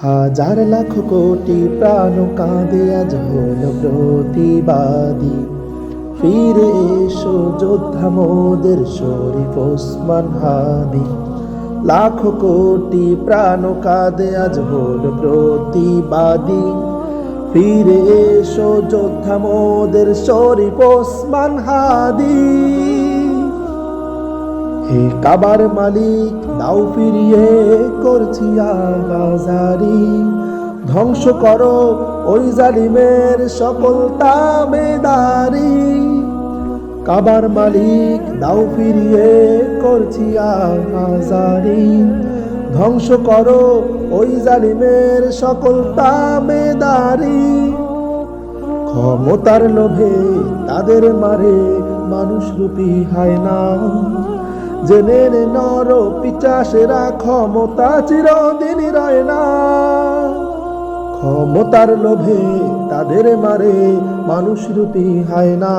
হাজার লাখ কোটি প্রাণ কাঁদে আজ হল প্রতিবাদী। ফিরে এসো যোদ্ধা মোদের শরীফ ওসমান হাদি। লাখ কোটি প্রাণ কাঁদে আজ হল প্রতিবাদী। ফিরে এসো যোদ্ধা মোদের শরীফ ওসমান হাদি। হে কাবার মালিক দাও ফিরিয়ে করছি আগাজারি। ধ্বংস করো ওই জালিমের সকল তাবেদারি। কাবার মালিক দাও ফিরিয়ে করছি আগাজারি। ধ্বংস করো ওই জালিমের সকল তাবেদারি। ক্ষমতার লোভে তাদের মারে মানুষ রূপী হয় না। জেনে নর পিচাসেরা ক্ষমতা চিরদিনই রয় না। ক্ষমতার লোভে তাদের মারে মানুষ রূপী হয় না।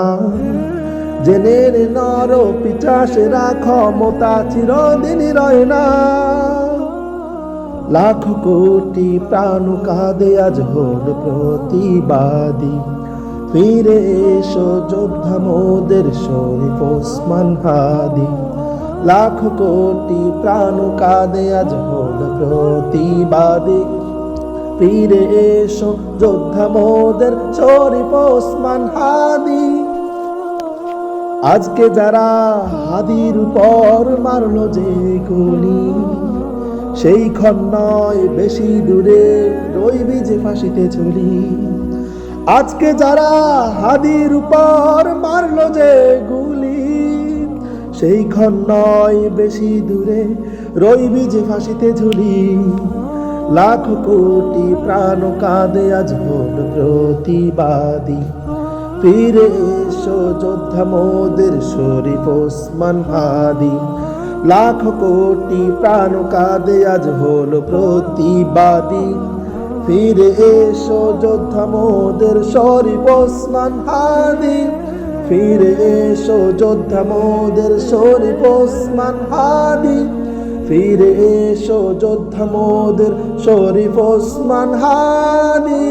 জেনে নর পিচাসেরা ক্ষমতা চিরদিনই রয় না। লাখ কোটি প্রাণ কাঁদে আজ হল প্রতিবাদী। ফিরে এসো যোদ্ধা মোদের শরীফ ওসমান হাদি। লাখ কোটি প্রাণ কাঁদে আজ হল প্রতিবাদী। ফিরে এসো যোদ্ধা মোদের শরীফ ওসমান হাদি। আজকে যারা হাদির উপর মারলো যে গুলি, সেই ক্ষণ নয় বেশি দূরে রইবি যে ফাঁসিতে ঝুলি। আজকে যারা হাদির উপর মারলো যে গুলি, সেই ক্ষণ নয় বেশি দূরে রইবি যে ফাঁসিতে ঝুলি। লাখ কোটি প্রাণ কাঁদে আজ হল প্রতিবাদী। ফিরে এসো যোদ্ধা মোদের শরীফ ওসমান হাদি। লাখ কোটি প্রাণ কাঁদে আজ হল প্রতিবাদী। ফিরে এসো যোদ্ধা মোদের শরীফ ওসমান হাদি। ফিরে এসো যোদ্ধা মোদের শরীফ ওসমান হাদি। ফিরে এসো যোদ্ধা মোদের শরীফ ওসমান হাদি।